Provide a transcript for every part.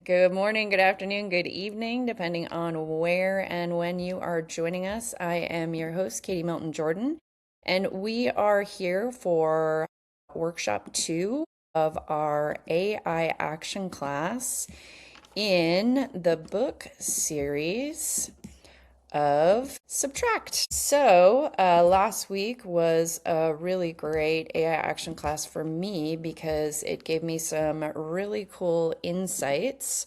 Good morning, good afternoon, good evening, depending on where and when you are joining us. I am your host, Katie Milton Jordan, and we are here for workshop 2 of our AI action class in the book series of Subtract. So, last week was a really great AI action class for me because it gave me some really cool insights,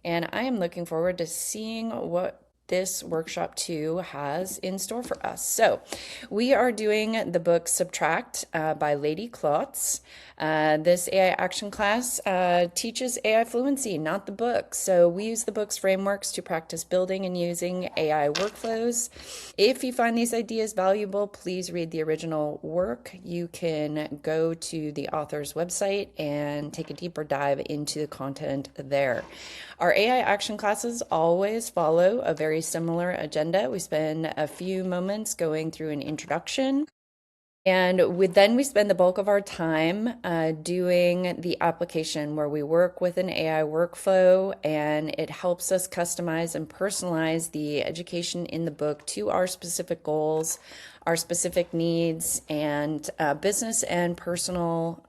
and I am looking forward to seeing what this workshop 2 has in store for us. So, we are doing the book Subtract by Leidy Klotz. This AI action class teaches AI fluency, not the book. So, we use the book's frameworks to practice building and using AI workflows. If you find these ideas valuable, please read the original work. You can go to the author's website and take a deeper dive into the content there. Our AI action classes always follow a very similar agenda. We spend a few moments going through an introduction, and then we spend the bulk of our time doing the application where we work with an AI workflow, and it helps us customize and personalize the education in the book to our specific goals, our specific needs, and business and personal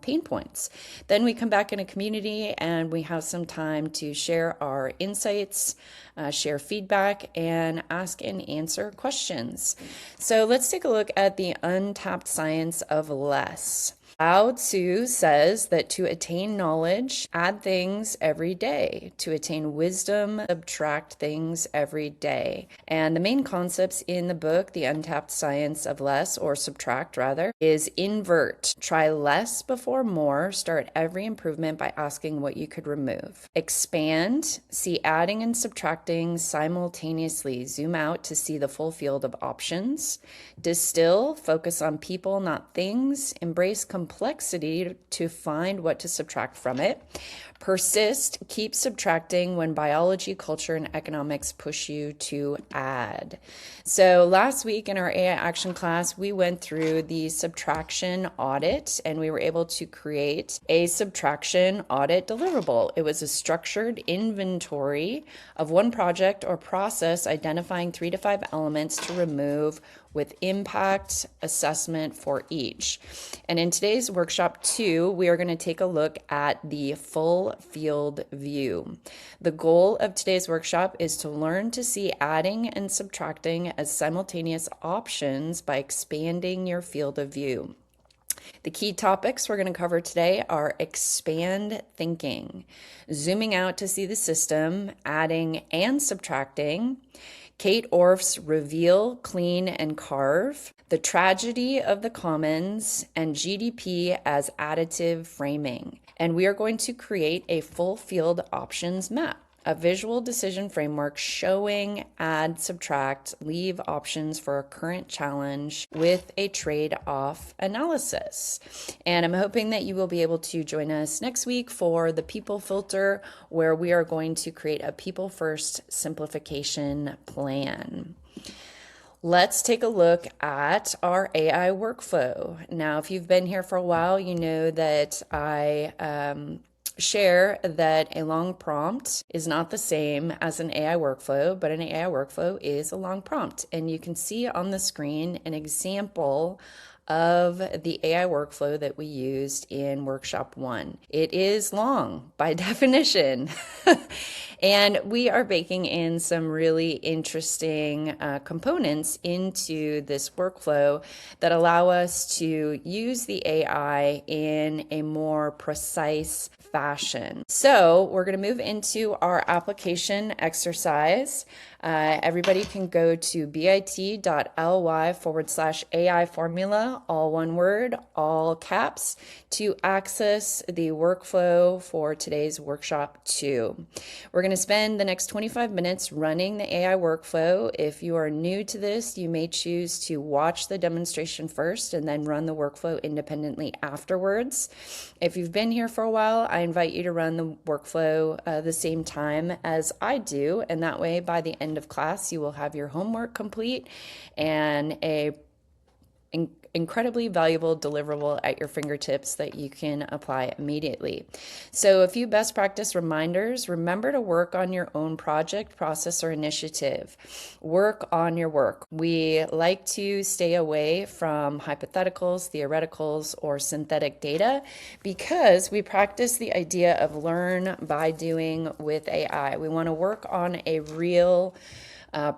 pain points. Then we come back in a community and we have some time to share our insights, share feedback, and ask and answer questions. So let's take a look at the untapped science of less. Lao Tzu says that to attain knowledge, add things every day. To attain wisdom, subtract things every day. And the main concepts in the book, The Untapped Science of Less, or Subtract rather, is invert. Try less before more. Start every improvement by asking what you could remove. Expand. See adding and subtracting simultaneously. Zoom out to see the full field of options. Distill. Focus on people, not things. Embrace complexity to find what to subtract from it. Persist, keep subtracting when biology, culture, and economics push you to add. So last week in our AI action class, we went through the subtraction audit, and we were able to create a subtraction audit deliverable. It was a structured inventory of one project or process, identifying 3 to 5 elements to remove with impact assessment for each. And in today's workshop 2, we are going to take a look at the full field view. The goal of today's workshop is to learn to see adding and subtracting as simultaneous options by expanding your field of view. The key topics we're going to cover today are expand thinking, zooming out to see the system, adding and subtracting, Kate Orff's Reveal, Clean, and Carve, The Tragedy of the Commons, and GDP as Additive Framing. And we are going to create a full field options map, a visual decision framework showing add, subtract, leave options for a current challenge with a trade-off analysis. And I'm hoping that you will be able to join us next week for the people filter, where we are going to create a people first simplification plan. Let's take a look at our AI workflow. Now, if you've been here for a while, you know that I share that a long prompt is not the same as an AI workflow, but an AI workflow is a long prompt. And you can see on the screen an example of the AI workflow that we used in workshop 1. It is long by definition. And we are baking in some really interesting components into this workflow that allow us to use the AI in a more precise fashion. So we're going to move into our application exercise. Everybody can go to bit.ly/AI formula, all one word, all caps, to access the workflow for today's workshop 2. We're going to spend the next 25 minutes running the AI workflow. If you are new to this, you may choose to watch the demonstration first and then run the workflow independently afterwards. If you've been here for a while, I invite you to run the workflow the same time as I do, and that way by the end of class you will have your homework complete and a incredibly valuable deliverable at your fingertips that you can apply immediately. So a few best practice reminders: remember to work on your own project, process, or initiative. Work on your work. We like to stay away from hypotheticals, theoreticals, or synthetic data because we practice the idea of learn by doing with AI. We want to work on a real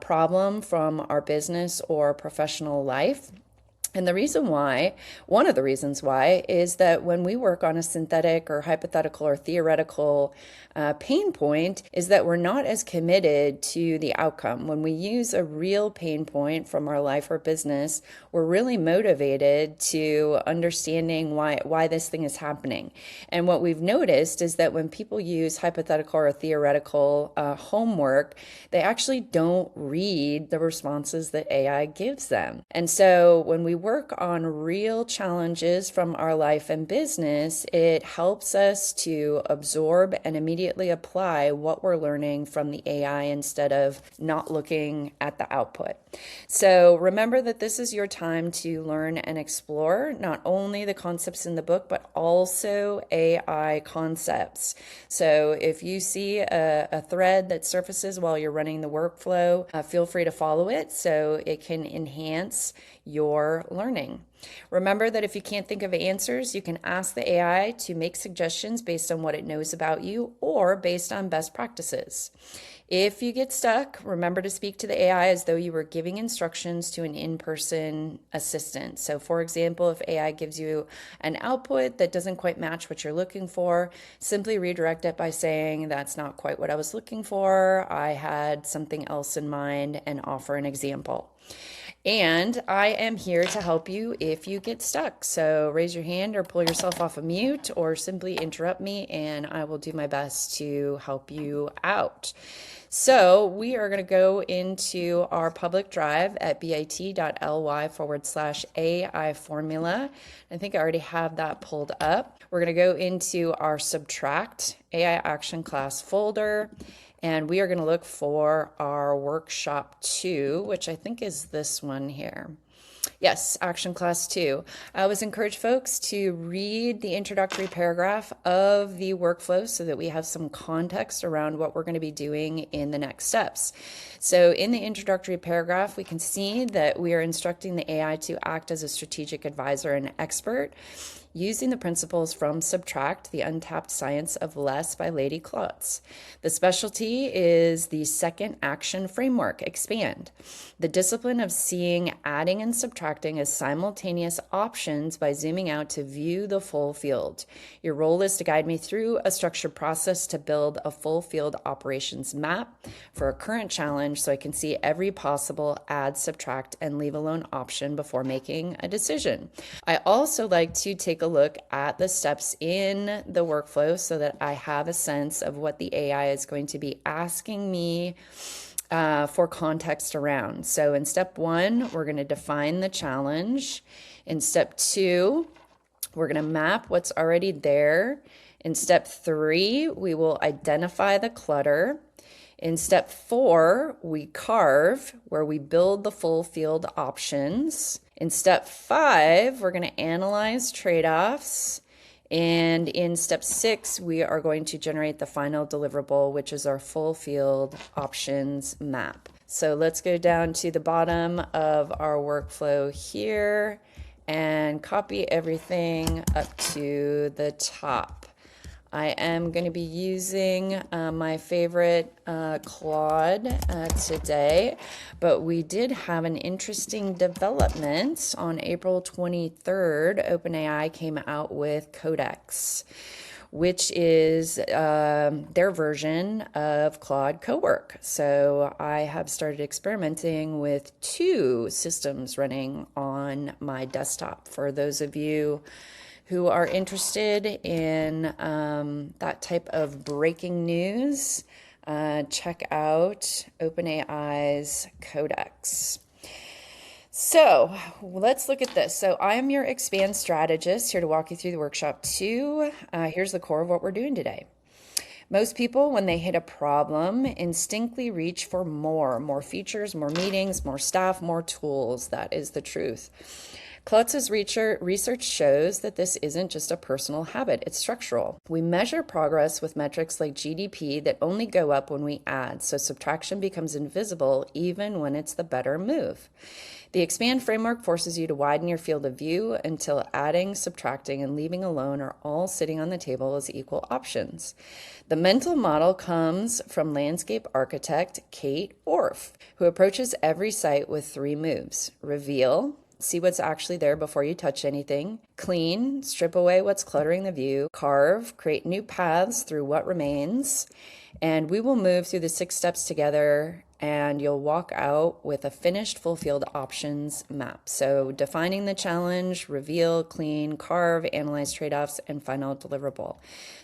problem from our business or professional life. And the reason why, one of the reasons why, is that when we work on a synthetic or hypothetical or theoretical pain point, is that we're not as committed to the outcome. When we use a real pain point from our life or business, we're really motivated to understanding why this thing is happening. And what we've noticed is that when people use hypothetical or theoretical homework, they actually don't read the responses that AI gives them. And so when we work on real challenges from our life and business, it helps us to absorb and immediately apply what we're learning from the AI instead of not looking at the output. So remember that this is your time to learn and explore not only the concepts in the book, but also AI concepts. So if you see a thread that surfaces while you're running the workflow, feel free to follow it so it can enhance your learning. Remember that if you can't think of answers, you can ask the AI to make suggestions based on what it knows about you or based on best practices. If you get stuck, remember to speak to the AI as though you were giving instructions to an in-person assistant. So for example, if AI gives you an output that doesn't quite match what you're looking for, simply redirect it by saying, "That's not quite what I was looking for. I had something else in mind," and offer an example. And I am here to help you if you get stuck. So raise your hand or pull yourself off of mute or simply interrupt me and I will do my best to help you out. So we are going to go into our public drive at bit.ly/AI formula. I think I already have that pulled up. We're going to go into our subtract AI action class folder. And we are going to look for our workshop 2, which I think is this one here. Yes, action class 2. I always encourage folks to read the introductory paragraph of the workflow so that we have some context around what we're going to be doing in the next steps. So in the introductory paragraph, we can see that we are instructing the AI to act as a strategic advisor and expert using the principles from Subtract, The Untapped Science of Less by Leidy Klotz. The specialty is the second action framework, Expand, the discipline of seeing adding and subtracting as simultaneous options by zooming out to view the full field. Your role is to guide me through a structured process to build a full field operations map for a current challenge so I can see every possible add, subtract, and leave alone option before making a decision. I also like to take a look at the steps in the workflow so that I have a sense of what the AI is going to be asking me for context around. So in step 1, we're going to define the challenge. In step 2, we're going to map what's already there. In step 3, we will identify the clutter. In step 4, we carve, where we build the full field options. In step 5, we're going to analyze trade-offs. And in step 6, we are going to generate the final deliverable, which is our full field options map. So let's go down to the bottom of our workflow here and copy everything up to the top. I am going to be using my favorite Claude today, but we did have an interesting development on April 23rd. OpenAI came out with Codex, which is their version of Claude Cowork. So I have started experimenting with 2 systems running on my desktop. For those of you who are interested in that type of breaking news, check out OpenAI's Codex. So let's look at this. So I am your Expand strategist here to walk you through the workshop 2. Here's the core of what we're doing today. Most people, when they hit a problem, instinctively reach for more features, more meetings, more staff, more tools. That is the truth. Klotz's research shows that this isn't just a personal habit, it's structural. We measure progress with metrics like GDP that only go up when we add, so subtraction becomes invisible even when it's the better move. The expand framework forces you to widen your field of view until adding, subtracting, and leaving alone are all sitting on the table as equal options. The mental model comes from landscape architect Kate Orff, who approaches every site with 3 moves: reveal, see what's actually there before you touch anything; clean, strip away what's cluttering the view; carve, create new paths through what remains. And we will move through the 6 steps together, and you'll walk out with a finished full field options map. So defining the challenge, reveal, clean, carve, analyze trade-offs, and final deliverable.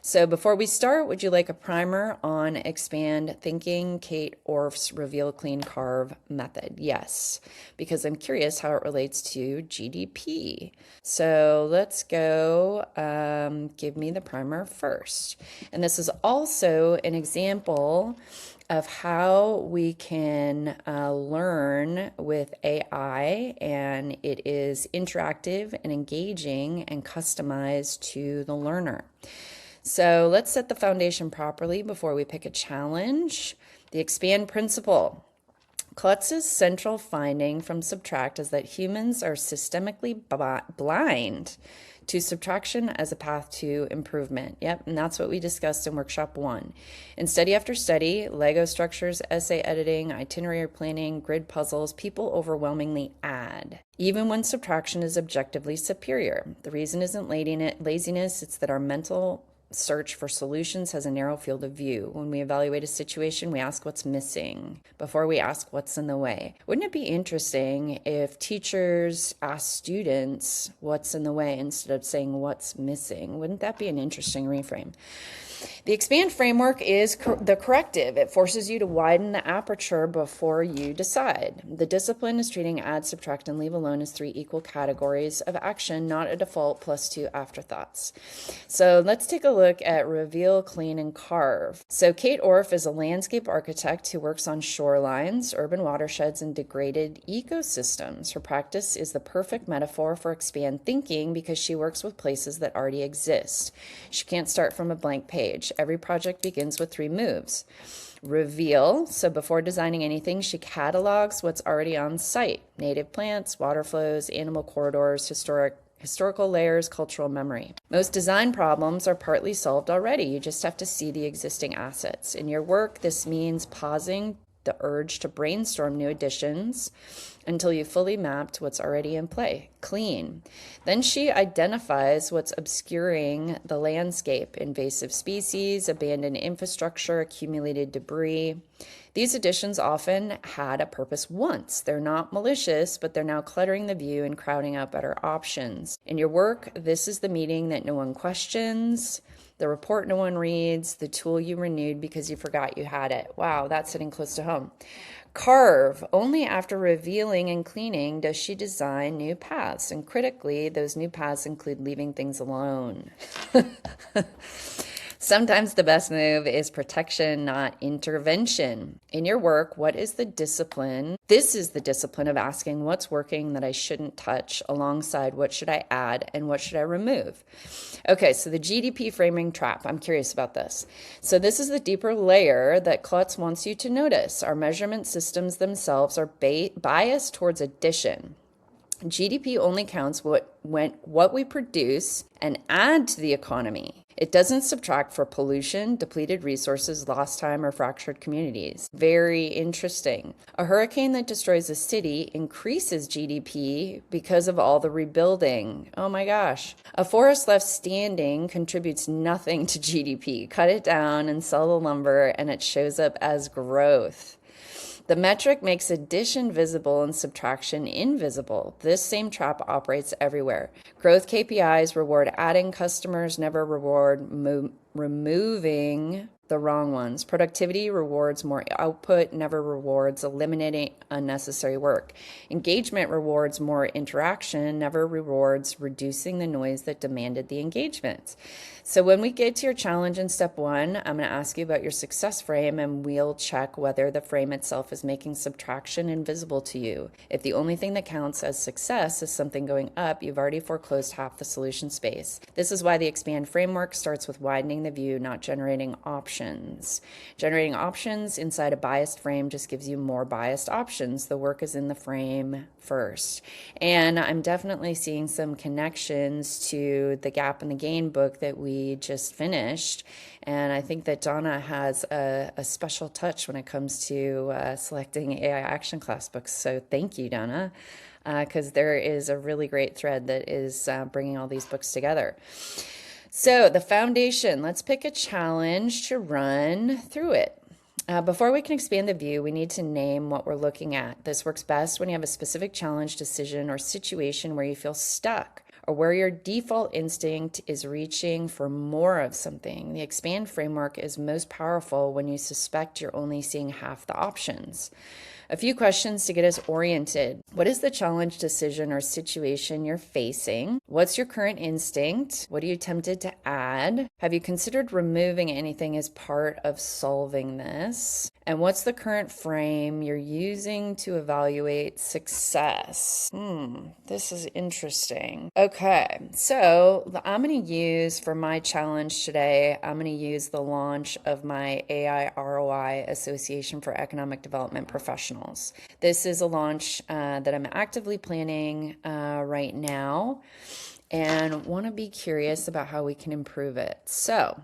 So before we start, would you like a primer on expand thinking, Kate Orff's reveal, clean, carve method? Yes, because I'm curious how it relates to GDP. So let's go, give me the primer first. And this is also an example of how we can learn with AI, and it is interactive and engaging and customized to the learner. So let's set the foundation properly before we pick a challenge. The expand principle. Klotz's central finding from Subtract is that humans are systemically blind to subtraction as a path to improvement. Yep, and that's what we discussed in workshop 1. In study after study, Lego structures, essay editing, itinerary planning, grid puzzles, people overwhelmingly add, even when subtraction is objectively superior. The reason isn't laziness, it's that our mental search for solutions has a narrow field of view. When we evaluate a situation, we ask what's missing before we ask what's in the way. Wouldn't it be interesting if teachers asked students what's in the way instead of saying what's missing? Wouldn't that be an interesting reframe? The expand framework is the corrective. It forces you to widen the aperture before you decide. The discipline is treating add, subtract, and leave alone as 3 equal categories of action, not a default plus 2 afterthoughts. So let's take a look at reveal, clean, and carve. So Kate Orff is a landscape architect who works on shorelines, urban watersheds, and degraded ecosystems. Her practice is the perfect metaphor for expand thinking because she works with places that already exist. She can't start from a blank page. Every project begins with 3 moves. Reveal, so before designing anything, she catalogs what's already on site: native plants, water flows, animal corridors, historical layers, cultural memory. Most design problems are partly solved already. You just have to see the existing assets. In your work, this means pausing the urge to brainstorm new additions until you fully mapped what's already in play. Clean. Then she identifies what's obscuring the landscape: invasive species, abandoned infrastructure, accumulated debris. These additions often had a purpose once. They're not malicious, but they're now cluttering the view and crowding out better options. In your work, this is the meeting that no one questions, the report no one reads, the tool you renewed because you forgot you had it. Wow, that's hitting close to home. Carve. Only after revealing and cleaning does she design new paths. And critically, those new paths include leaving things alone. Sometimes the best move is protection, not intervention. In your work, what is the discipline? This is the discipline of asking what's working that I shouldn't touch, alongside what should I add and what should I remove. Okay, so the GDP framing trap. I'm curious about this. So this is the deeper layer that Klotz wants you to notice. Our measurement systems themselves are biased towards addition. GDP only counts what we produce and add to the economy. It doesn't subtract for pollution, depleted resources, lost time, or fractured communities. Very interesting. A hurricane that destroys a city increases GDP because of all the rebuilding. Oh my gosh. A forest left standing contributes nothing to GDP. Cut it down and sell the lumber, and it shows up as growth. The metric makes addition visible and subtraction invisible. This same trap operates everywhere. Growth KPIs reward adding customers, never reward removing the wrong ones. Productivity rewards more output, never rewards eliminating unnecessary work. Engagement rewards more interaction, never rewards reducing the noise that demanded the engagement. So when we get to your challenge in step 1, I'm going to ask you about your success frame, and we'll check whether the frame itself is making subtraction invisible to you. If the only thing that counts as success is something going up, you've already foreclosed half the solution space. This is why the expand framework starts with widening the view, not generating options. Generating options inside a biased frame just gives you more biased options. The work is in the frame first. And I'm definitely seeing some connections to the Gap and the Gain book that we just finished. And I think that Donna has a special touch when it comes to selecting AI action class books. So thank you, Donna, because there is a really great thread that is bringing all these books together. So the foundation, let's pick a challenge to run through it. Before we can expand the view, we need to name what we're looking at. This works best when you have a specific challenge, decision, or situation where you feel stuck, or where your default instinct is reaching for more of something. The expand framework is most powerful when you suspect you're only seeing half the options. A few questions to get us oriented. What is the challenge, decision, or situation you're facing? What's your current instinct? What are you tempted to add? Have you considered removing anything as part of solving this? And what's the current frame you're using to evaluate success? This is interesting. Okay, so I'm going to use for my challenge today, I'm going to use the launch of my AI ROI Association for Economic Development Professionals. This is a launch that I'm actively planning right now and want to be curious about how we can improve it. So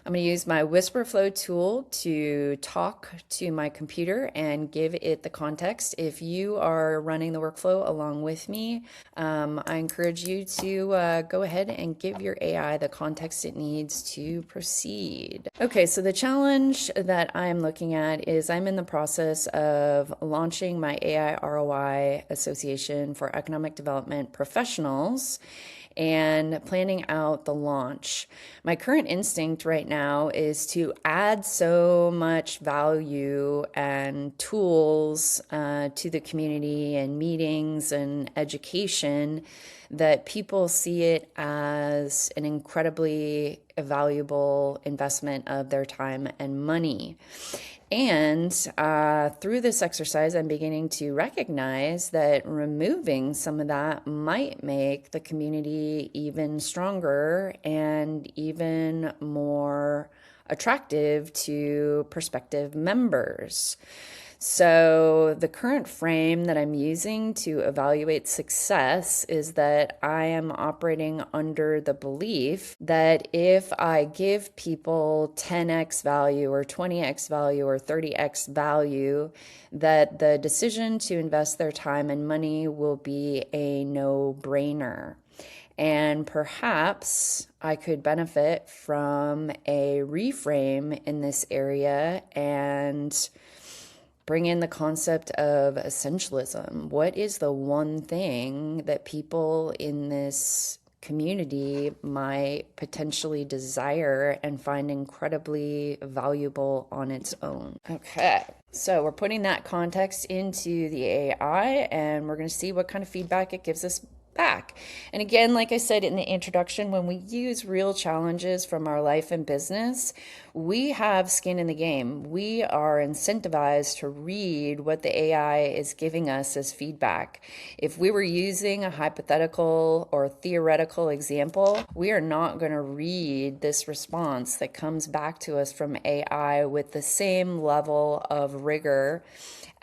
I'm going to use my WhisperFlow tool to talk to my computer and give it the context. If you are running the workflow along with me, I encourage you to go ahead and give your AI the context it needs to proceed. Okay, so the challenge that I'm looking at is I'm in the process of launching my AI ROI Association for Economic Development Professionals and planning out the launch. My current instinct right now is to add so much value and tools to the community and meetings and education that people see it as an incredibly valuable investment of their time and money. And through this exercise, I'm beginning to recognize that removing some of that might make the community even stronger and even more attractive to prospective members. So the current frame that I'm using to evaluate success is that I am operating under the belief that if I give people 10x value or 20x value or 30x value, that the decision to invest their time and money will be a no-brainer. And perhaps I could benefit from a reframe in this area and bring in the concept of essentialism. What is the one thing that people in this community might potentially desire and find incredibly valuable on its own? Okay, so we're putting that context into the AI and we're going to see what kind of feedback it gives us back. And again, like I said in the introduction, when we use real challenges from our life and business, we have skin in the game. We are incentivized to read what the AI is giving us as feedback. If we were using a hypothetical or theoretical example, we are not going to read this response that comes back to us from AI with the same level of rigor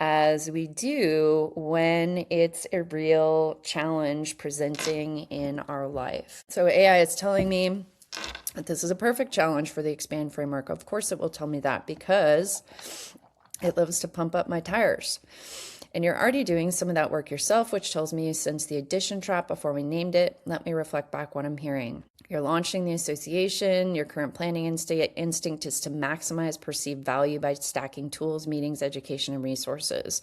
as we do when it's a real challenge presenting in our life. So AI is telling me that this is a perfect challenge for the expand framework. Of course it will tell me that because it loves to pump up my tires. And you're already doing some of that work yourself, which tells me you sensed the addition trap before we named it. Let me reflect back what I'm hearing. You're launching the association. Your current planning instinct is to maximize perceived value by stacking tools, meetings, education, and resources,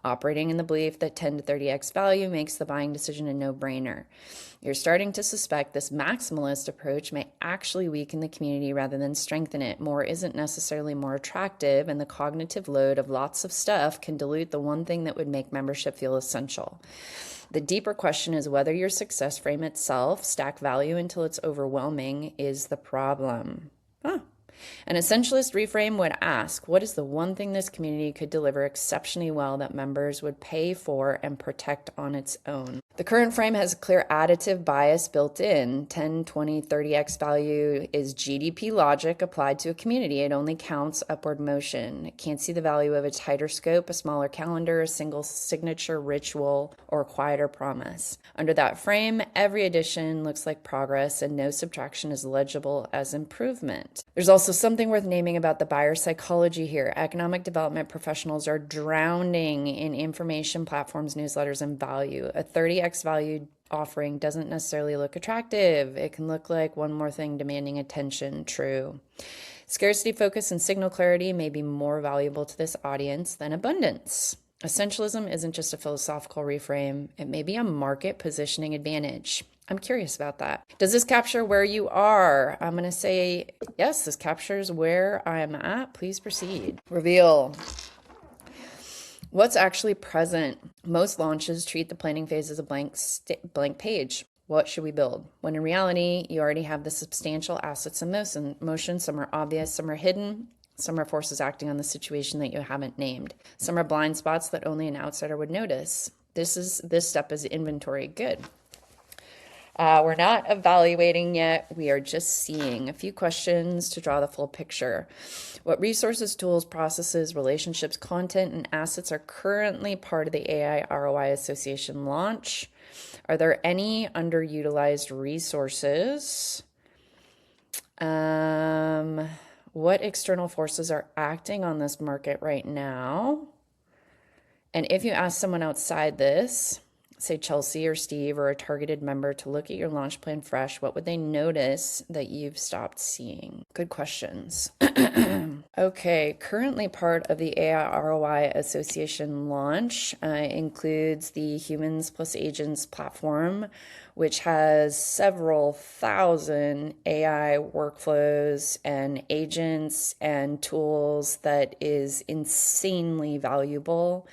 operating in the belief that 10 to 30x value makes the buying decision a no-brainer. You're starting to suspect this maximalist approach may actually weaken the community rather than strengthen it. More isn't necessarily more attractive, and the cognitive load of lots of stuff can dilute the one thing that would make membership feel essential. The deeper question is whether your success frame itself, stack value until it's overwhelming, is the problem. An essentialist reframe would ask, what is the one thing this community could deliver exceptionally well that members would pay for and protect on its own? The current frame has a clear additive bias built in. 10, 20, 30x value is GDP logic applied to a community. It only counts upward motion. It can't see the value of a tighter scope, a smaller calendar, a single signature ritual, or a quieter promise. Under that frame, every addition looks like progress and no subtraction is legible as improvement. There's also something worth naming about the buyer psychology here. Economic development professionals are drowning in information platforms, newsletters, and value. A 30x value offering doesn't necessarily look attractive. It can look like one more thing demanding attention. True. Scarcity focus and signal clarity may be more valuable to this audience than abundance. Essentialism isn't just a philosophical reframe. It may be a market positioning advantage. I'm curious about that. Does this capture where you are? I'm going to say, yes, this captures where I'm at. Please proceed. Reveal. What's actually present? Most launches treat the planning phase as a blank page. What should we build? When in reality, you already have the substantial assets in motion. Some are obvious, some are hidden. Some are forces acting on the situation that you haven't named. Some are blind spots that only an outsider would notice. This step is inventory. Good. We're not evaluating yet. We are just seeing. A few questions to draw the full picture. What resources, tools, processes, relationships, content, and assets are currently part of the AI ROI Association launch? Are there any underutilized resources? What external forces are acting on this market right now? And if you ask someone outside this, say Chelsea or Steve or a targeted member, to look at your launch plan fresh, what would they notice that you've stopped seeing? Good questions. Okay, currently part of the AI ROI Association launch includes the Humans Plus Agents platform, which has several thousand AI workflows and agents and tools that is insanely valuable,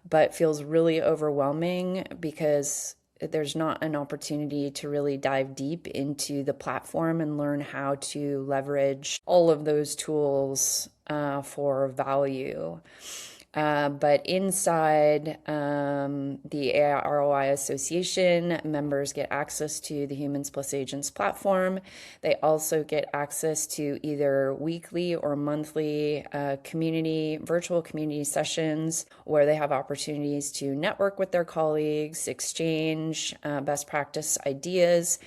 but feels really overwhelming because there's not an opportunity to really dive deep into the platform and learn how to leverage all of those tools for value. But inside the AI ROI Association, members get access to the Humans Plus Agents platform. They also get access to either weekly or monthly virtual community sessions where they have opportunities to network with their colleagues, exchange best practice ideas,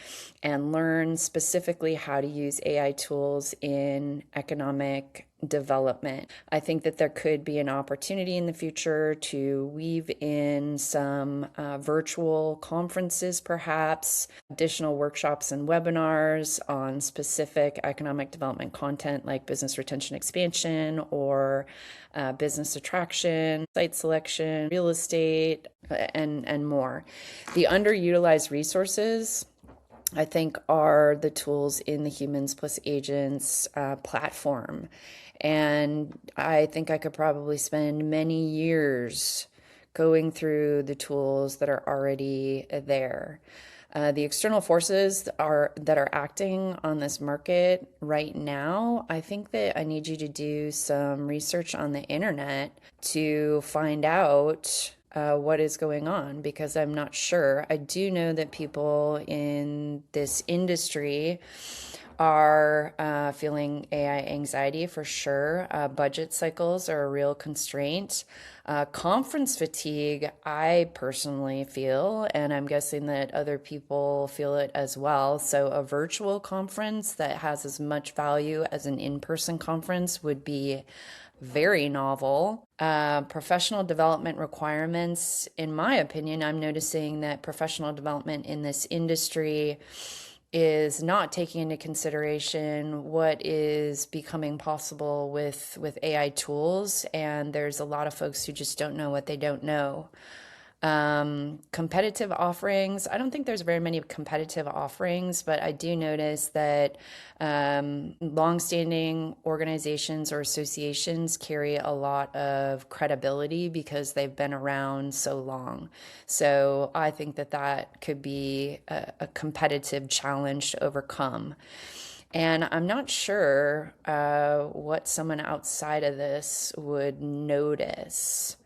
and learn specifically how to use AI tools in economic development. I think that there could be an opportunity in the future to weave in some virtual conferences, perhaps additional workshops and webinars on specific economic development content like business retention expansion or business attraction, site selection, real estate, and more. The underutilized resources, I think, are the tools in the Humans Plus Agents platform. And I think I could probably spend many years going through the tools that are already there. The external forces that are acting on this market right now, I think that I need you to do some research on the internet to find out what is going on, because I'm not sure. I do know that people in this industry are feeling AI anxiety for sure. Budget cycles are a real constraint. Conference fatigue, I personally feel, and I'm guessing that other people feel it as well. So a virtual conference that has as much value as an in-person conference would be very novel. Professional development requirements, in my opinion, I'm noticing that professional development in this industry is not taking into consideration what is becoming possible with AI tools, and there's a lot of folks who just don't know what they don't know. Competitive offerings. I don't think there's very many competitive offerings, but I do notice that longstanding organizations or associations carry a lot of credibility because they've been around so long. So I think that that could be a competitive challenge to overcome. And I'm not sure what someone outside of this would notice.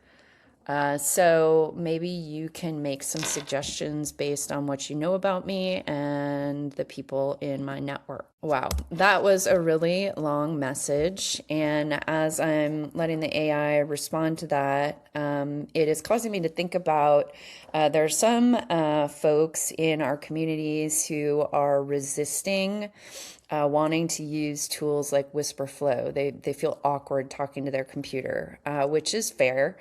So maybe you can make some suggestions based on what you know about me and the people in my network. Wow, that was a really long message. And as I'm letting the AI respond to that, it is causing me to think about there are some folks in our communities who are resisting wanting to use tools like Whisper Flow. They feel awkward talking to their computer, which is fair.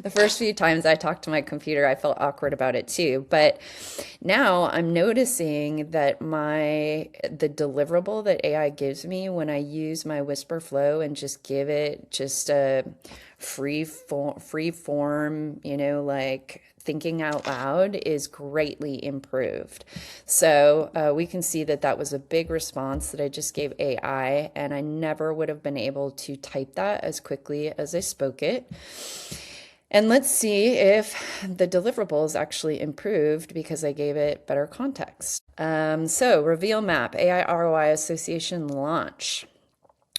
The first few times I talked to my computer, I felt awkward about it too. But now I'm noticing that the deliverable that AI gives me when I use my Whisper Flow and just give it just a free form, like thinking out loud is greatly improved. So we can see that that was a big response that I just gave AI, and I never would have been able to type that as quickly as I spoke it. And let's see if the deliverables actually improved because I gave it better context. So reveal map, AI ROI Association launch.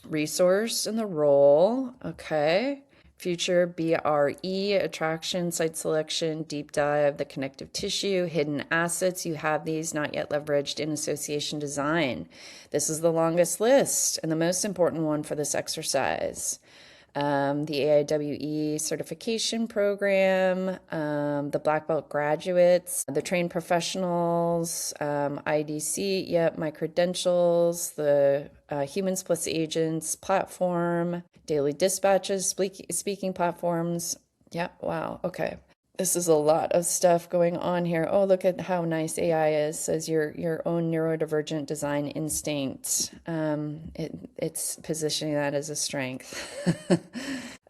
Resource and the role, okay. Future BRE, attraction, site selection, deep dive, the connective tissue, hidden assets. You have these not yet leveraged in association design. This is the longest list and the most important one for this exercise. The AIWE certification program, the Black Belt graduates, the trained professionals, IDC, yep, my credentials, the Humans Plus Agents platform, daily dispatches, speaking platforms. Yep, wow, okay. This is a lot of stuff going on here. Oh, look at how nice AI is. Says your own neurodivergent design instinct. It's positioning that as a strength.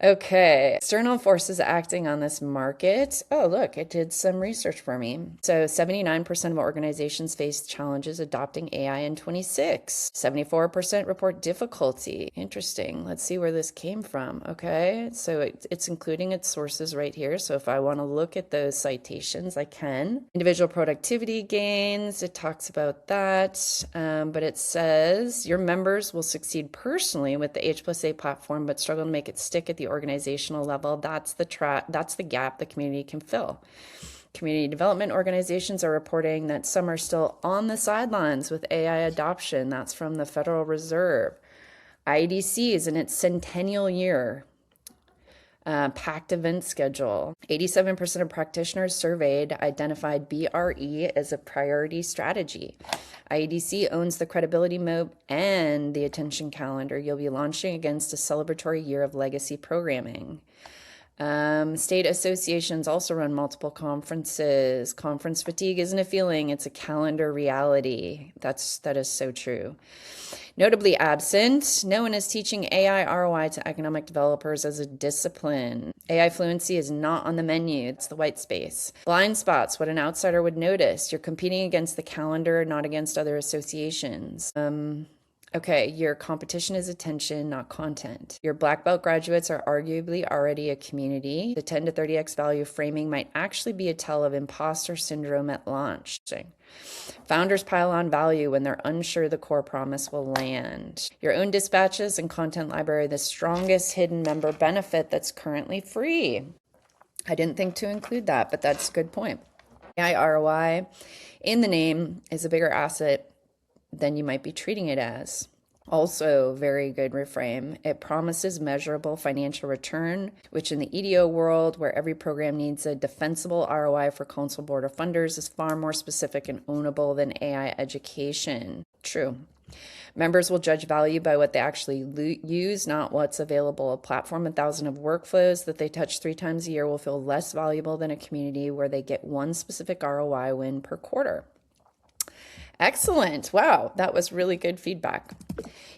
Okay, external forces acting on this market. Oh, look, it did some research for me. So 79% of organizations face challenges adopting AI in 26. 74% report difficulty. Interesting. Let's see where this came from. Okay, so it's including its sources right here. So if I want to look at those citations, I can. Individual productivity gains, it talks about that, but it says your members will succeed personally with the H+A platform, but struggle to make it stick at the organizational level. That's the gap the community can fill. Community development organizations are reporting that some are still on the sidelines with AI adoption. That's from the Federal Reserve. IDC is in its centennial year. Packed event schedule. 87% of practitioners surveyed identified BRE as a priority strategy. IEDC owns the credibility moat and the attention calendar. You'll be launching against a celebratory year of legacy programming. State associations also run multiple conferences. Conference fatigue isn't a feeling, it's a calendar reality. That is so true. Notably absent, no one is teaching AI ROI to economic developers as a discipline. AI fluency is not on the menu. It's the white space. Blind spots, what an outsider would notice. You're competing against the calendar, not against other associations. Okay, your competition is attention, not content. Your black belt graduates are arguably already a community. The 10 to 30x value framing might actually be a tell of imposter syndrome at launch. Founders pile on value when they're unsure the core promise will land. Your own dispatches and content library, the strongest hidden member benefit that's currently free. I didn't think to include that, but that's a good point. AI ROI in the name is a bigger asset than you might be treating it as. Also, very good reframe. It promises measurable financial return, which in the EDO world, where every program needs a defensible ROI for council board of funders, is far more specific and ownable than AI education. True. Members will judge value by what they actually use, not what's available. A platform, 1,000 of workflows that they touch 3 times a year will feel less valuable than a community where they get one specific ROI win per quarter. Excellent. Wow, that was really good feedback.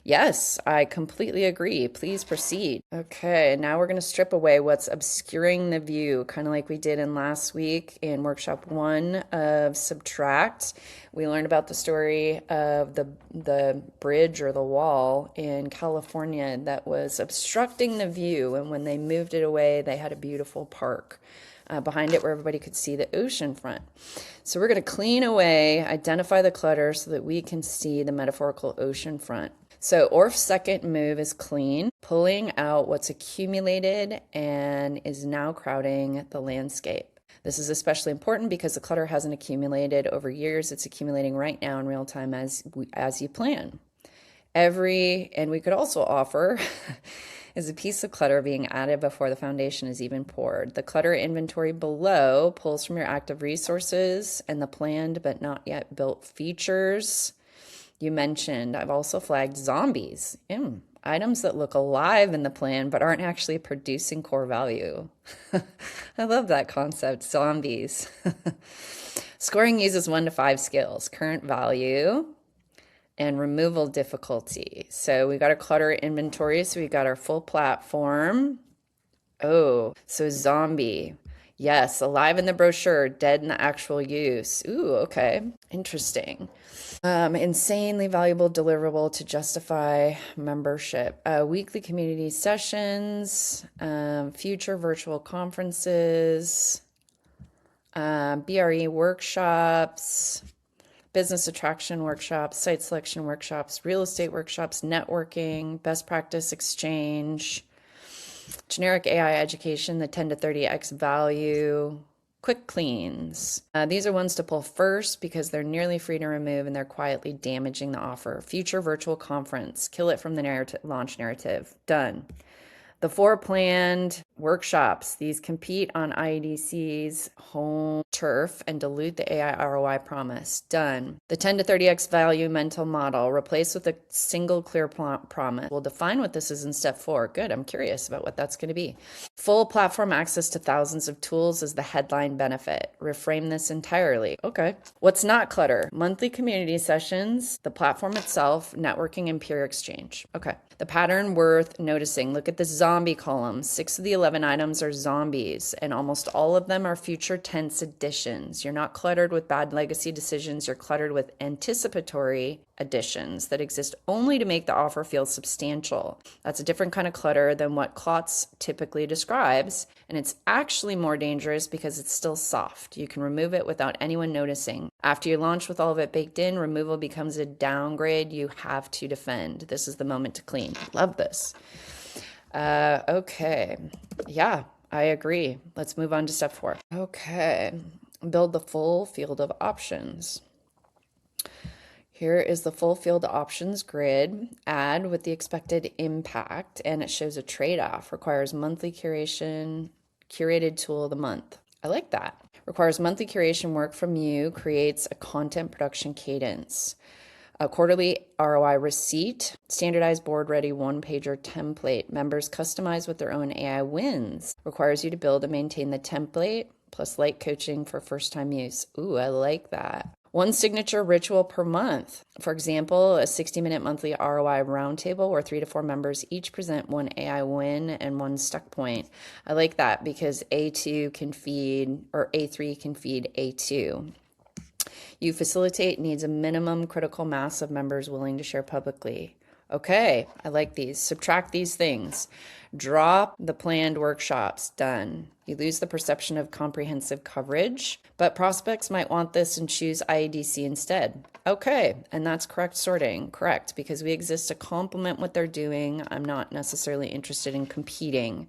Yes, I completely agree. Please proceed. Okay, now we're going to strip away what's obscuring the view, kind of like we did in last week in workshop 1 of Subtract. We learned about the story of the bridge or the wall in California that was obstructing the view, and when they moved it away, they had a beautiful park behind it where everybody could see the ocean front. So we're going to clean away, identify the clutter so that we can see the metaphorical ocean front. So Orf's second move is clean, pulling out what's accumulated and is now crowding the landscape. This is especially important because the clutter hasn't accumulated over years. It's accumulating right now in real time as you plan. And we could also offer is a piece of clutter being added before the foundation is even poured. The clutter inventory below pulls from your active resources and the planned but not yet built features. You mentioned, I've also flagged zombies, items that look alive in the plan but aren't actually producing core value. I love that concept, zombies. Scoring uses 1 to 5 skills, current value, and removal difficulty. So we got our clutter inventory, so we got our full platform. Oh, so zombie. Yes, alive in the brochure, dead in the actual use. Ooh, okay, interesting. Insanely valuable deliverable to justify membership. Weekly community sessions, future virtual conferences, BRE workshops, business attraction workshops, site selection workshops, real estate workshops, networking, best practice exchange, generic AI education, the 10 to 30x value, quick cleans. These are ones to pull first because they're nearly free to remove and they're quietly damaging the offer. Future virtual conference, kill it from the launch narrative. Done. The 4 planned workshops, these compete on IEDC's home turf and dilute the AI ROI promise. Done. The 10 to 30x value mental model, replaced with a single clear promise. We'll define what this is in step 4. Good, I'm curious about what that's going to be. Full platform access to thousands of tools is the headline benefit. Reframe this entirely. Okay. What's not clutter? Monthly community sessions, the platform itself, networking, and peer exchange. Okay. The pattern worth noticing. Look at the zombie column. 6 of the 11 items are zombies, and almost all of them are future tense additions. You're not cluttered with bad legacy decisions. You're cluttered with anticipatory additions that exist only to make the offer feel substantial. That's a different kind of clutter than what Klotz typically describes, and it's actually more dangerous because it's still soft. You can remove it without anyone noticing. After you launch with all of it baked in, removal becomes a downgrade you have to defend. This is the moment to clean. Love this. Okay. Yeah, I agree. Let's move on to step 4. Okay. Build the full field of options. Here is the full field options grid. Add with the expected impact, and it shows a trade-off. Requires monthly curation, curated tool of the month. I like that. Requires monthly curation work from you, creates a content production cadence. A quarterly ROI receipt, standardized board-ready one-pager template. Members customize with their own AI wins. Requires you to build and maintain the template, plus light coaching for first-time use. Ooh, I like that. 1 signature ritual per month. For example, a 60-minute monthly ROI roundtable where 3 to 4 members each present 1 AI win and 1 stuck point. I like that because A3 can feed A2. You facilitate needs a minimum critical mass of members willing to share publicly. Okay, I like these. Subtract these things. Drop the planned workshops. Done. You lose the perception of comprehensive coverage, but prospects might want this and choose IEDC instead. Okay, and that's correct sorting. Correct, because we exist to complement what they're doing. I'm not necessarily interested in competing.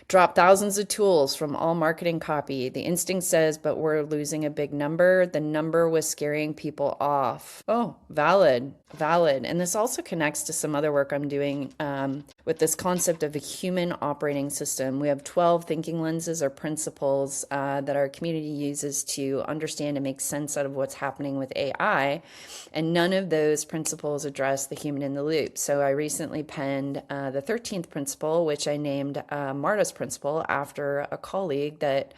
Drop thousands of tools from all marketing copy. The instinct says, but we're losing a big number. The number was scaring people off. Oh, valid. And this also connects to some other work I'm doing with this concept of a human operating system. We have 12 thinking lenses or principles that our community uses to understand and make sense out of what's happening with AI. And none of those principles address the human in the loop. So I recently penned the 13th principle, which I named Marta's principle after a colleague that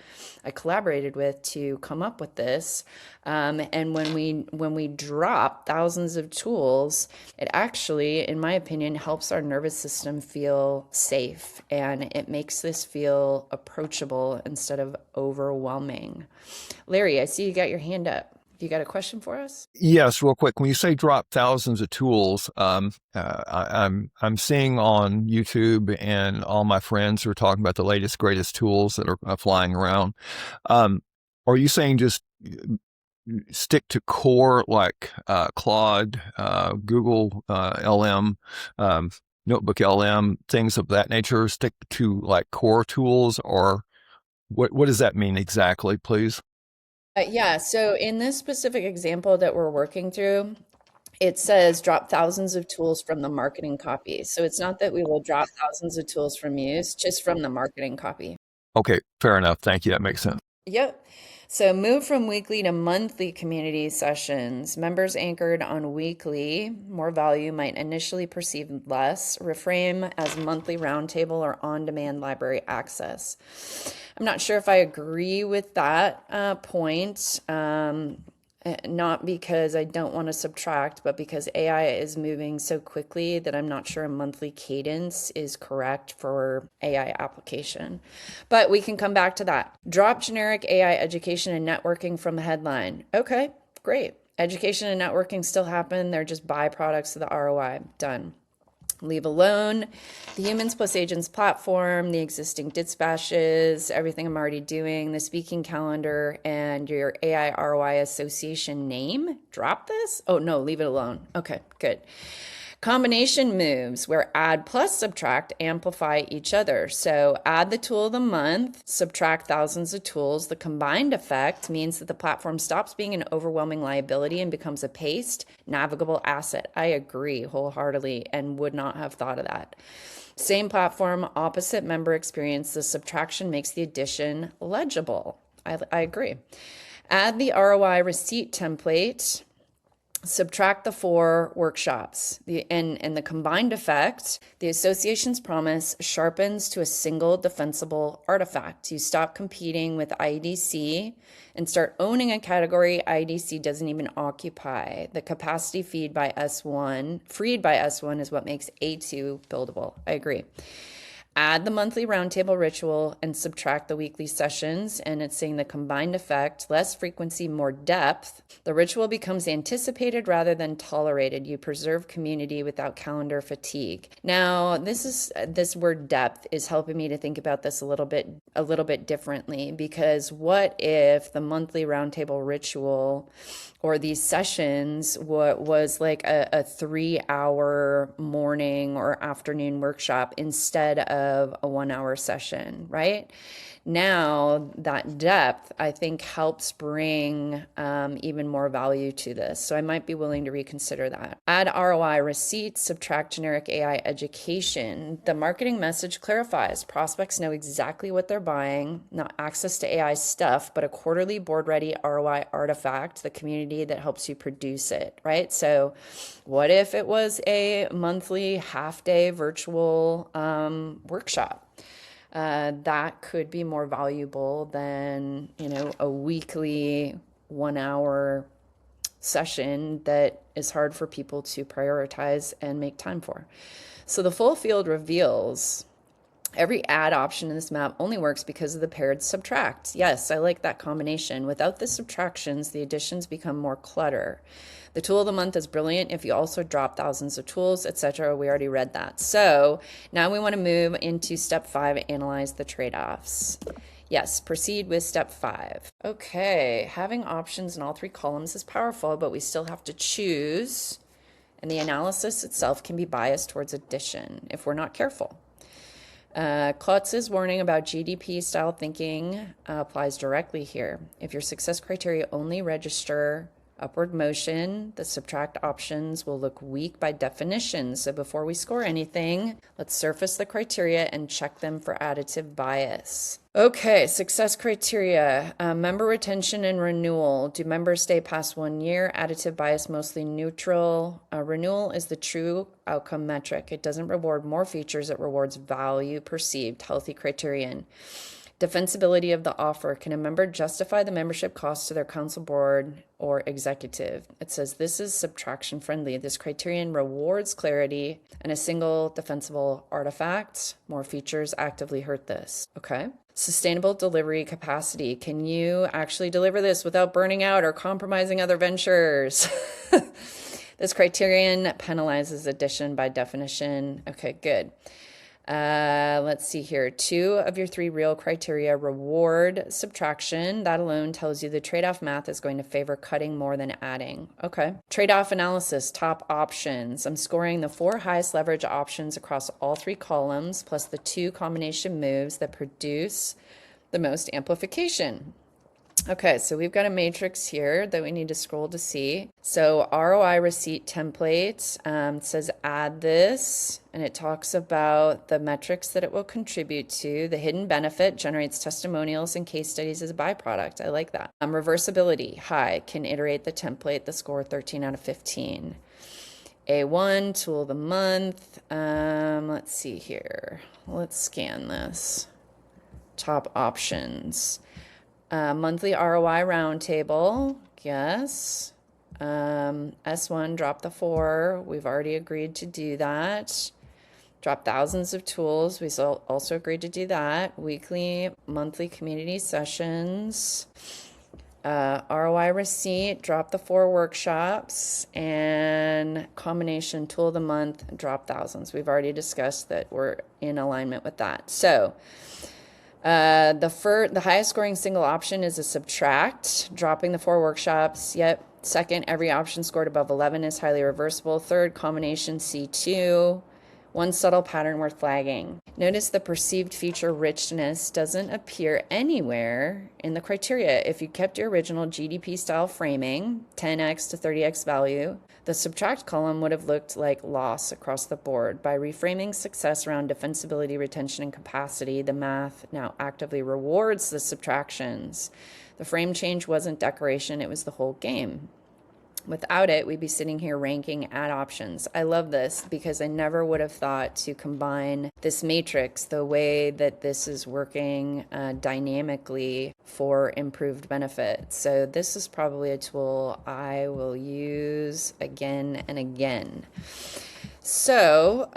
I collaborated with to come up with this. And when we drop thousands of tools, it actually, in my opinion, helps our nervous system feel safe, and it makes this feel approachable instead of overwhelming. Larry, I see you got your hand up. You got a question for us? Yes, real quick. When you say drop thousands of tools, I'm seeing on YouTube, and all my friends are talking about the latest, greatest tools that are flying around. Are you saying just stick to core like Claude, Google LM, Notebook LM, things of that nature? Stick to like core tools, or what does that mean exactly, please? Yeah, so in this specific example that we're working through, it says drop thousands of tools from the marketing copy. So it's not that we will drop thousands of tools from use, just from the marketing copy. Okay, fair enough. Thank you. That makes sense. Yep. So move from weekly to monthly community sessions. Members anchored on weekly, more value might initially perceive less. Reframe as monthly roundtable or on-demand library access. I'm not sure if I agree with that point. Not because I don't want to subtract, but because AI is moving so quickly that I'm not sure a monthly cadence is correct for AI application. But we can come back to that. Drop generic AI education and networking from the headline. Okay, great. Education and networking still happen. They're just byproducts of the ROI. Done. Leave alone the humans plus agents platform, the existing dispatches, everything I'm already doing, the speaking calendar, and your AI ROI association name. Drop this? Oh, no, leave it alone. Okay, good. Combination moves where add plus subtract amplify each other. So add the tool of the month, subtract thousands of tools. The combined effect means that the platform stops being an overwhelming liability and becomes a paced, navigable asset. I agree wholeheartedly and would not have thought of that. Same platform, opposite member experience. The subtraction makes the addition legible. I agree. Add the ROI receipt template. Subtract the 4 workshops. And the combined effect, the association's promise sharpens to a single defensible artifact. You stop competing with IDC and start owning a category IDC doesn't even occupy. The capacity freed by S1 is what makes A2 buildable. I agree. Add the monthly roundtable ritual and subtract the weekly sessions, and it's saying the combined effect, less frequency, more depth. The ritual becomes anticipated rather than tolerated. You preserve community without calendar fatigue. Now, this word depth is helping me to think about this a little bit differently, because what if the monthly roundtable ritual or these sessions was like a 3-hour morning or afternoon workshop instead of a 1-hour session, right? Now that depth, I think, helps bring even more value to this. So I might be willing to reconsider that. Add ROI receipts, subtract generic AI education. The marketing message clarifies. Prospects know exactly what they're buying, not access to AI stuff, but a quarterly board-ready ROI artifact, the community that helps you produce it, right? So what if it was a monthly half-day virtual workshop? That could be more valuable than, a weekly 1-hour session that is hard for people to prioritize and make time for. So the full field reveals every add option in this map only works because of the paired subtract. Yes, I like that combination. Without the subtractions, the additions become more clutter. The tool of the month is brilliant if you also drop thousands of tools, etc. We already read that. So now we want to move into step 5, analyze the trade-offs. Yes, proceed with step 5. Okay, having options in all 3 columns is powerful, but we still have to choose, and the analysis itself can be biased towards addition if we're not careful. Klotz's warning about GDP-style thinking applies directly here. If your success criteria only register Upward motion, the subtract options will look weak by definition. So before we score anything, let's surface the criteria and check them for additive bias. Okay, success criteria. Member retention and renewal. Do members stay past 1 year? Additive bias mostly neutral. Renewal is the true outcome metric. It doesn't reward more features, it rewards value perceived. Healthy criterion. Defensibility of the offer. Can a member justify the membership cost to their council, board, or executive? It says this is subtraction friendly. This criterion rewards clarity and a single defensible artifact. More features actively hurt this. Okay. Sustainable delivery capacity. Can you actually deliver this without burning out or compromising other ventures? This criterion penalizes addition by definition. Okay, good. Let's see here. 2 of your 3 real criteria reward subtraction. That alone tells you the trade-off math is going to favor cutting more than adding. Okay. Trade-off analysis, top options. I'm scoring the 4 highest leverage options across all 3 columns, plus the 2 combination moves that produce the most amplification. Okay, so we've got a matrix here that we need to scroll to see. So ROI receipt template says add this, and it talks about the metrics that it will contribute to. The hidden benefit generates testimonials and case studies as a byproduct. I like that. Reversibility, high, can iterate the template, the score 13 out of 15. A1, tool of the month. Let's see here. Let's scan this. Top options. Monthly ROI roundtable, yes. S1, drop the 4. We've already agreed to do that. Drop thousands of tools. We also agreed to do that. Weekly, monthly community sessions. ROI receipt, drop the 4 workshops. And combination tool of the month, drop thousands. We've already discussed that we're in alignment with that. So the highest scoring single option is a subtract, dropping the 4 workshops. Yep. Second, every option scored above 11 is highly reversible. Third, combination C2. 1 subtle pattern worth flagging. Notice the perceived feature richness doesn't appear anywhere in the criteria. If you kept your original GDP style framing, 10x to 30x value, the subtract column would have looked like loss across the board. By reframing success around defensibility, retention, and capacity, the math now actively rewards the subtractions. The frame change wasn't decoration, it was the whole game. Without it, we'd be sitting here ranking ad options. I love this because I never would have thought to combine this matrix the way that this is working dynamically for improved benefit. So this is probably a tool I will use again and again. So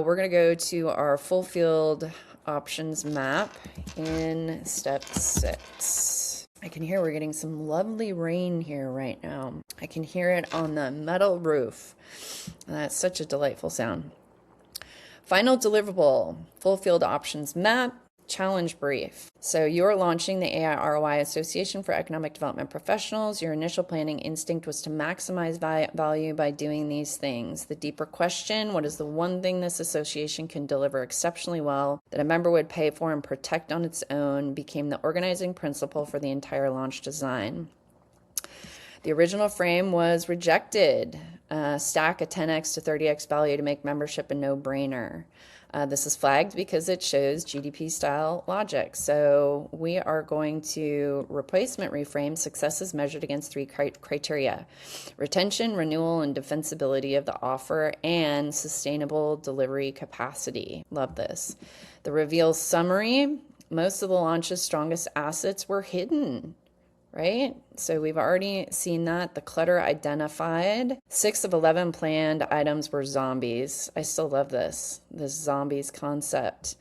we're going to go to our full field options map in step 6. I can hear we're getting some lovely rain here right now. I can hear it on the metal roof. That's such a delightful sound. Final deliverable, full field options map, challenge brief. So you're launching the AI ROI Association for Economic Development Professionals. Your initial planning instinct was to maximize value by doing these things. The deeper question, what is the one thing this association can deliver exceptionally well that a member would pay for and protect on its own, became the organizing principle for the entire launch design. The original frame was rejected. Stack a 10x to 30x value to make membership a no-brainer. This is flagged because it shows GDP style logic. So we are going to replacement reframe successes measured against 3 criteria: retention, renewal, and defensibility of the offer, and sustainable delivery capacity. Love this. The reveal summary: most of the launch's strongest assets were hidden. Right? So we've already seen that. The clutter identified. 6 of 11 planned items were zombies. I still love this zombies concept.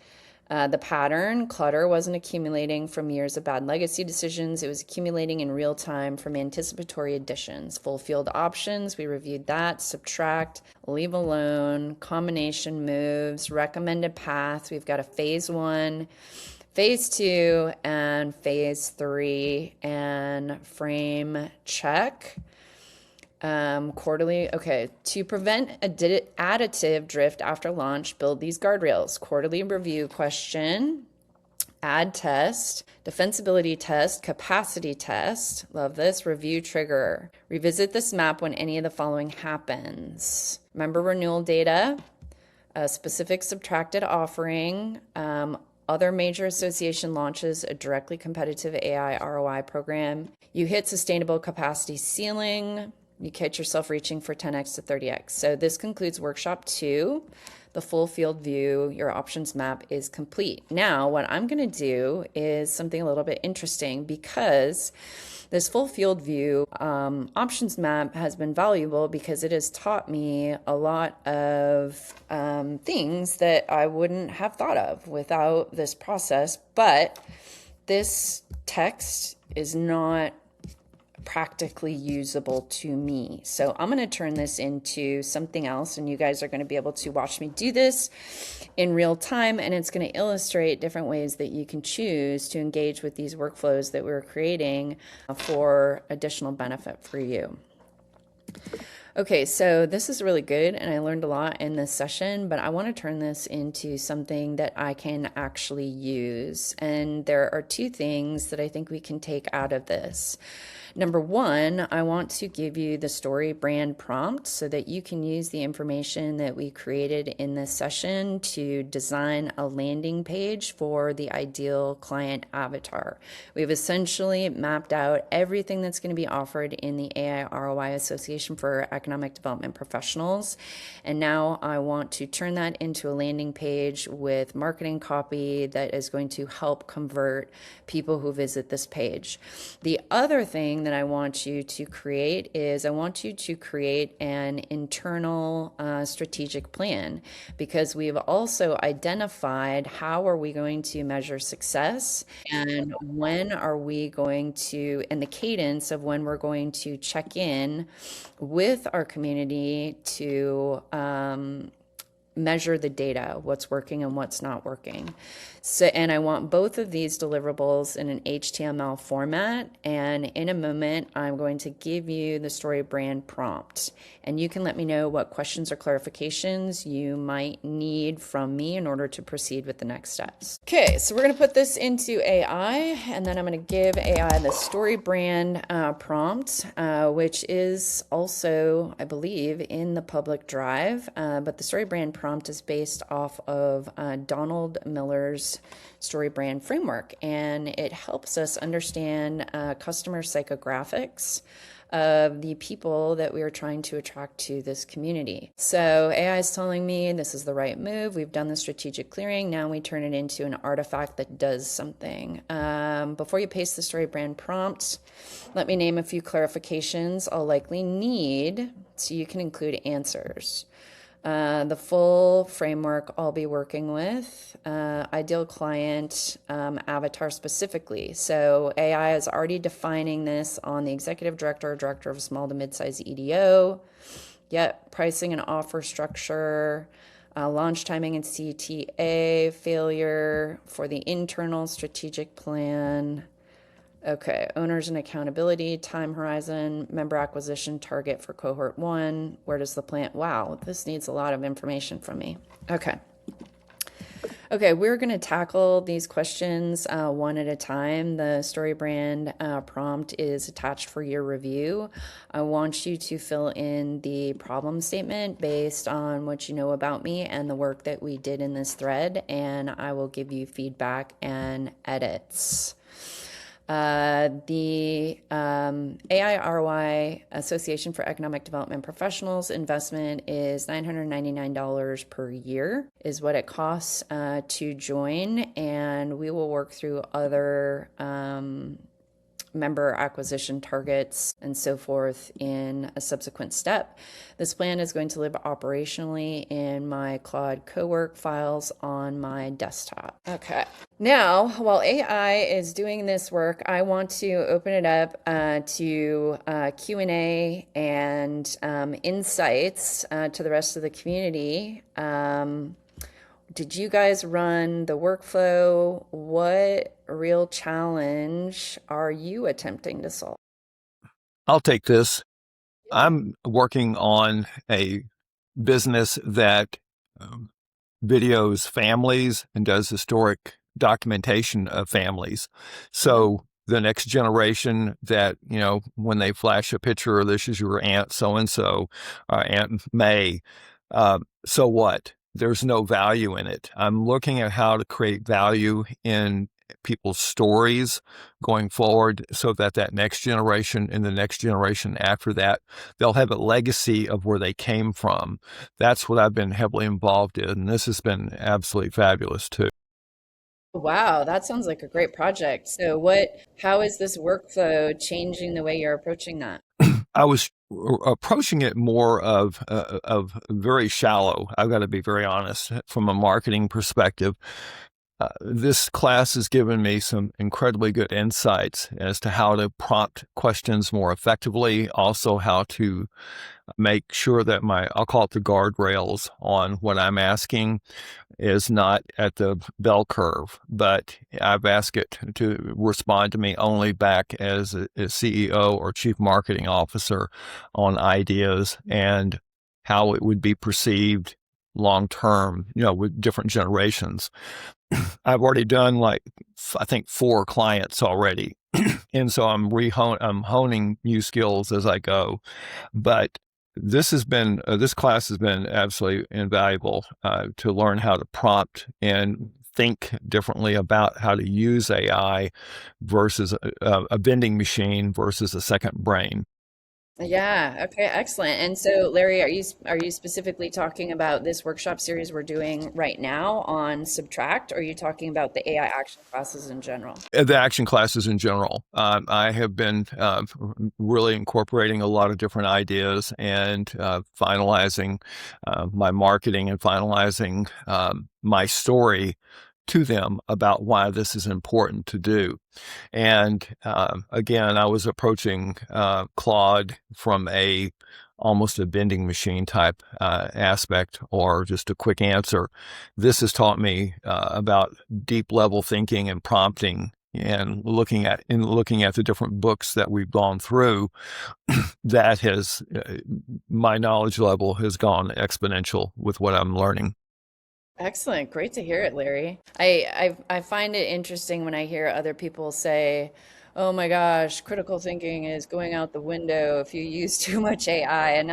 The pattern, clutter wasn't accumulating from years of bad legacy decisions. It was accumulating in real time from anticipatory additions. Full field options, we reviewed that. Subtract, leave alone, combination moves, recommended path. We've got a phase 1. Phase 2 and phase 3 and frame check. Quarterly, okay. To prevent additive drift after launch, build these guardrails. Quarterly review question. add test, defensibility test, capacity test. Love this. Review trigger. Revisit this map when any of the following happens. Member renewal data, a specific subtracted offering, other major association launches a directly competitive AI ROI program. You hit sustainable capacity ceiling. You catch yourself reaching for 10x to 30x. So this concludes workshop 2. The full field view, your options map is complete. Now, what I'm going to do is something a little bit interesting, because this full field view options map has been valuable because it has taught me a lot of things that I wouldn't have thought of without this process. But this text is not practically usable to me. So I'm going to turn this into something else, and you guys are going to be able to watch me do this in real time, and it's going to illustrate different ways that you can choose to engage with these workflows that we're creating for additional benefit for you. Okay, so this is really good, and I learned a lot in this session, but I want to turn this into something that I can actually use. And there are 2 things that I think we can take out of this. Number 1, I want to give you the story brand prompt so that you can use the information that we created in this session to design a landing page for the ideal client avatar. We've essentially mapped out everything that's going to be offered in the AI ROI Association for Economic Development Professionals. And now I want to turn that into a landing page with marketing copy that is going to help convert people who visit this page. The other thing that I want you to create is I want you to create an internal strategic plan, because we've also identified how are we going to measure success, and when are we going to, and the cadence of when we're going to check in with our community to measure the data, what's working and what's not working. So, and I want both of these deliverables in an HTML format. And in a moment, I'm going to give you the story brand prompt. And you can let me know what questions or clarifications you might need from me in order to proceed with the next steps. Okay, so we're going to put this into AI, and then I'm going to give AI the story brand prompt, which is also, I believe, in the public drive. But the story brand prompt is based off of Donald Miller's story brand framework, and it helps us understand customer psychographics of the people that we are trying to attract to this community. So AI is telling me this is the right move. We've done the strategic clearing. Now we turn it into an artifact that does something. Before you paste the story brand prompt, let me name a few clarifications I'll likely need so you can include answers. The full framework I'll be working with, ideal client, avatar specifically. So AI is already defining this on the executive director or director of small to mid-size EDO. Yep, pricing and offer structure, launch timing and CTA, failure for the internal strategic plan. Okay, owners and accountability, time horizon, member acquisition target for cohort 1. Where does the plan? Wow, this needs a lot of information from me. Okay. Okay, we're going to tackle these questions one at a time. The story brand prompt is attached for your review. I want you to fill in the problem statement based on what you know about me and the work that we did in this thread, and I will give you feedback and edits. The AI ROI Association for Economic Development Professionals investment is $999 per year is what it costs to join, and we will work through other member acquisition targets and so forth in a subsequent step. This plan is going to live operationally in my Claude Cowork files on my desktop. Okay. Now, while AI is doing this work, I want to open it up to Q&A and insights to the rest of the community. Did you guys run the workflow? What real challenge are you attempting to solve? I'll take this. I'm working on a business that videos families and does historic documentation of families. So the next generation that, when they flash a picture, this is your Aunt so-and-so, Aunt May, so what? There's no value in it. I'm looking at how to create value in people's stories going forward so that that next generation and the next generation after that, they'll have a legacy of where they came from. That's what I've been heavily involved in. And this has been absolutely fabulous too. Wow, that sounds like a great project. So how is this workflow changing the way you're approaching that? I was approaching it more of very shallow. I've got to be very honest from a marketing perspective. This class has given me some incredibly good insights as to how to prompt questions more effectively, also how to make sure that I'll call it the guardrails on what I'm asking is not at the bell curve, but I've asked it to respond to me only back as a CEO or chief marketing officer on ideas and how it would be perceived long term, with different generations. I've already done I think 4 clients already. And so I'm honing new skills as I go. But this class has been absolutely invaluable to learn how to prompt and think differently about how to use AI versus a vending machine versus a second brain. Yeah, okay, excellent. And so, Larry, are you specifically talking about this workshop series we're doing right now on Subtract, or are you talking about the AI action classes in general? The action classes in general. I have been really incorporating a lot of different ideas and finalizing my marketing and finalizing my story to them about why this is important to do. And again, I was approaching Claude from almost a vending machine type aspect or just a quick answer. This has taught me about deep level thinking and prompting and looking at the different books that we've gone through. That has my knowledge level has gone exponential with what I'm learning. Excellent. Great to hear it, Larry. I find it interesting when I hear other people say, "Oh my gosh, critical thinking is going out the window if you use too much AI." And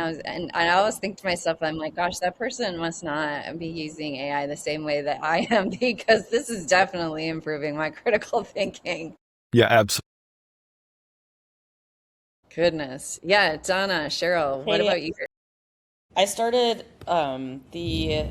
I always think to myself, I'm like, "Gosh, that person must not be using AI the same way that I am because this is definitely improving my critical thinking." Yeah, absolutely. Goodness. Yeah, Donna, Cheryl, what Katie, about you? I started the.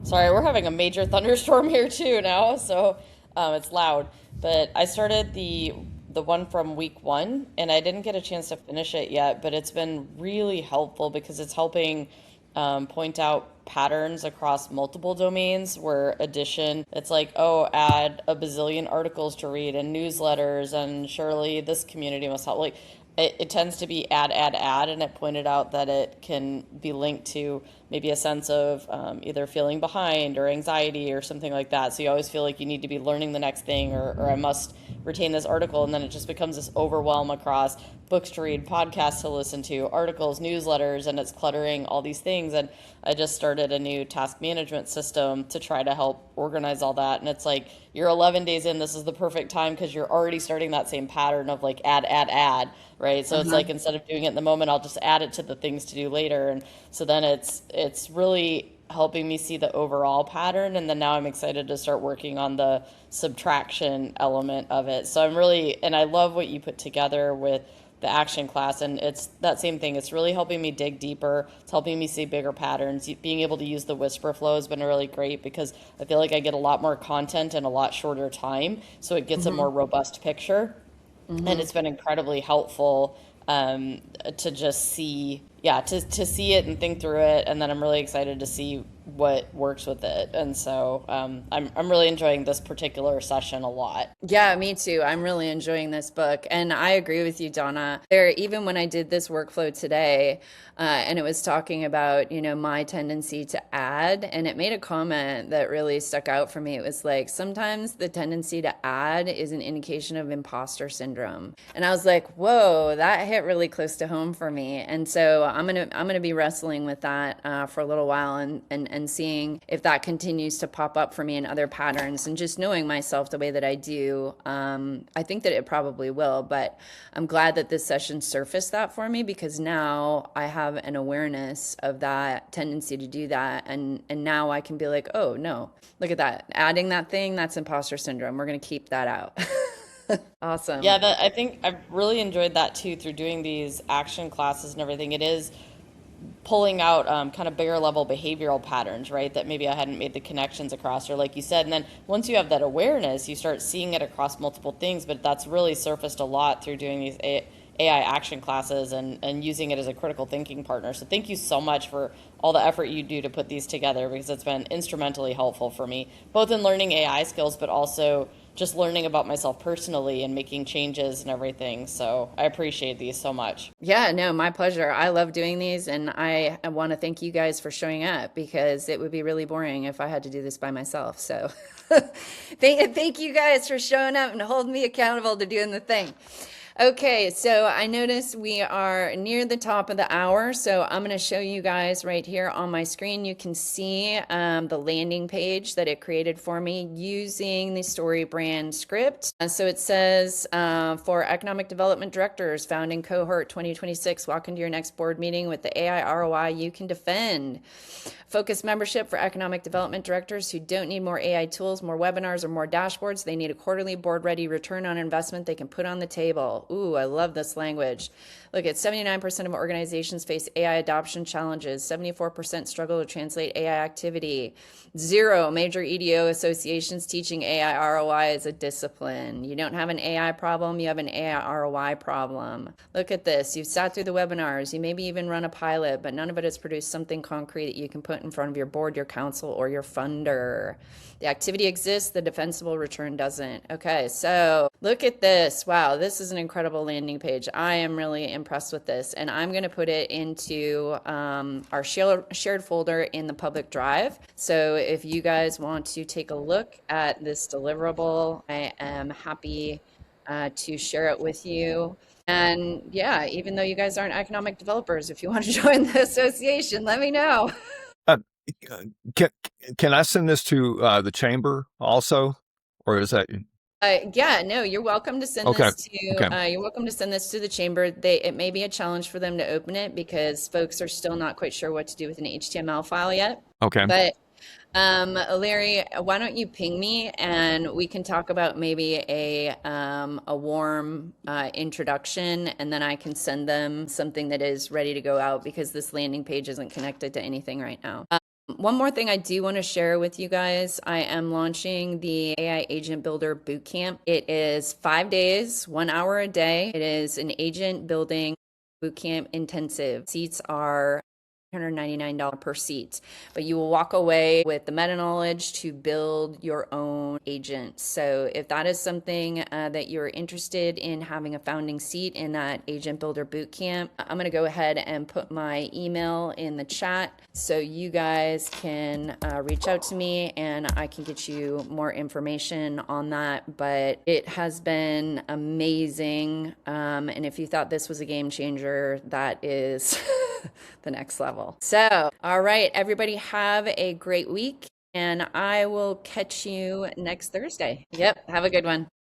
Sorry, we're having a major thunderstorm here too now, so it's loud. But I started the one from week 1, and I didn't get a chance to finish it yet. But it's been really helpful because it's helping point out patterns across multiple domains. Where addition, it's like, oh, add a bazillion articles to read and newsletters, and surely this community must help. Like it tends to be add, and it pointed out that it can be linked to maybe a sense of either feeling behind or anxiety or something like that. So you always feel like you need to be learning the next thing, or I must retain this article, and then it just becomes this overwhelm across books to read, podcasts to listen to, articles, newsletters, and it's cluttering all these things. And I just started a new task management system to try to help organize all that. And it's like, you're 11 days in, this is the perfect time because you're already starting that same pattern of like add, right? So it's like, instead of doing it in the moment, I'll just add it to the things to do later. And so then it's really helping me see the overall pattern. And then now I'm excited to start working on the subtraction element of it. So and I love what you put together with the action class, and it's that same thing. It's really helping me dig deeper. It's helping me see bigger patterns. Being able to use the whisper flow has been really great because I feel like I get a lot more content in a lot shorter time, so it gets a more robust picture. And it's been incredibly helpful to just see, yeah, to see it and think through it. And then I'm really excited to see what works with it. And so I'm really enjoying this particular session a lot. Yeah, me too. I'm really enjoying this book. And I agree with you, Donna. Even when I did this workflow today, and it was talking about, my tendency to add, and it made a comment that really stuck out for me. It was like, sometimes the tendency to add is an indication of imposter syndrome. And I was like, whoa, that hit really close to home for me. And so I'm gonna be wrestling with that for a little while and and seeing if that continues to pop up for me in other patterns. And just knowing myself the way that I do, I think that it probably will. But I'm glad that this session surfaced that for me, because now I have an awareness of that tendency to do that. And now I can be like, oh, no, look at that. Adding that thing, that's imposter syndrome. We're going to keep that out. Awesome. Yeah, I think I've really enjoyed that too through doing these action classes and everything. It is pulling out kind of bigger level behavioral patterns, right? That maybe I hadn't made the connections across, or like you said. And then once you have that awareness, you start seeing it across multiple things. But that's really surfaced a lot through doing these AI action classes and using it as a critical thinking partner. So thank you so much for all the effort you do to put these together, because it's been instrumentally helpful for me, both in learning AI skills, but also just learning about myself personally and making changes and everything. So I appreciate these so much. Yeah, no, my pleasure. I love doing these, and I want to thank you guys for showing up, because it would be really boring if I had to do this by myself. So thank you guys for showing up and holding me accountable to doing the thing. Okay, so I noticed we are near the top of the hour, so I'm going to show you guys right here on my screen. You can see the landing page that it created for me using the StoryBrand script. So it says, for economic development directors, founding cohort 2026, walk into your next board meeting with the AI ROI you can defend. Focused membership for economic development directors who don't need more AI tools, more webinars, or more dashboards. They need a quarterly board-ready return on investment they can put on the table. Ooh, I love this language. Look at 79% of organizations face AI adoption challenges. 74% struggle to translate AI activity. 0 major EDO associations teaching AI ROI as a discipline. You don't have an AI problem, you have an AI ROI problem. Look at this. You've sat through the webinars. You maybe even run a pilot, but none of it has produced something concrete that you can put in front of your board, your council, or your funder. The activity exists, the defensible return doesn't. Okay, so look at this. Wow, this is an incredible landing page. I am really impressed with this, and I'm going to put it into our shared folder in the public drive. So if you guys want to take a look at this deliverable, I am happy to share it with you. And yeah, even though you guys aren't economic developers, if you want to join the association, let me know. Can I send this to the chamber also, or is that? Yeah, no, you're welcome to send this to you're welcome to send this to the chamber. It may be a challenge for them to open it, because folks are still not quite sure what to do with an HTML file yet. Okay. But Larry, why don't you ping me and we can talk about maybe a warm introduction, and then I can send them something that is ready to go out, because this landing page isn't connected to anything right now. One more thing I do want to share with you guys. I am launching the AI Agent Builder Bootcamp. It is 5 days, 1 hour a day. It is an agent building bootcamp intensive. Seats are $199 per seat, but you will walk away with the meta knowledge to build your own agent. So if that is something that you're interested in having a founding seat in that agent builder bootcamp, I'm going to go ahead and put my email in the chat so you guys can reach out to me and I can get you more information on that. But it has been amazing. And if you thought this was a game changer, that is the next level. So, all right, everybody have a great week, and I will catch you next Thursday. Yep, have a good one.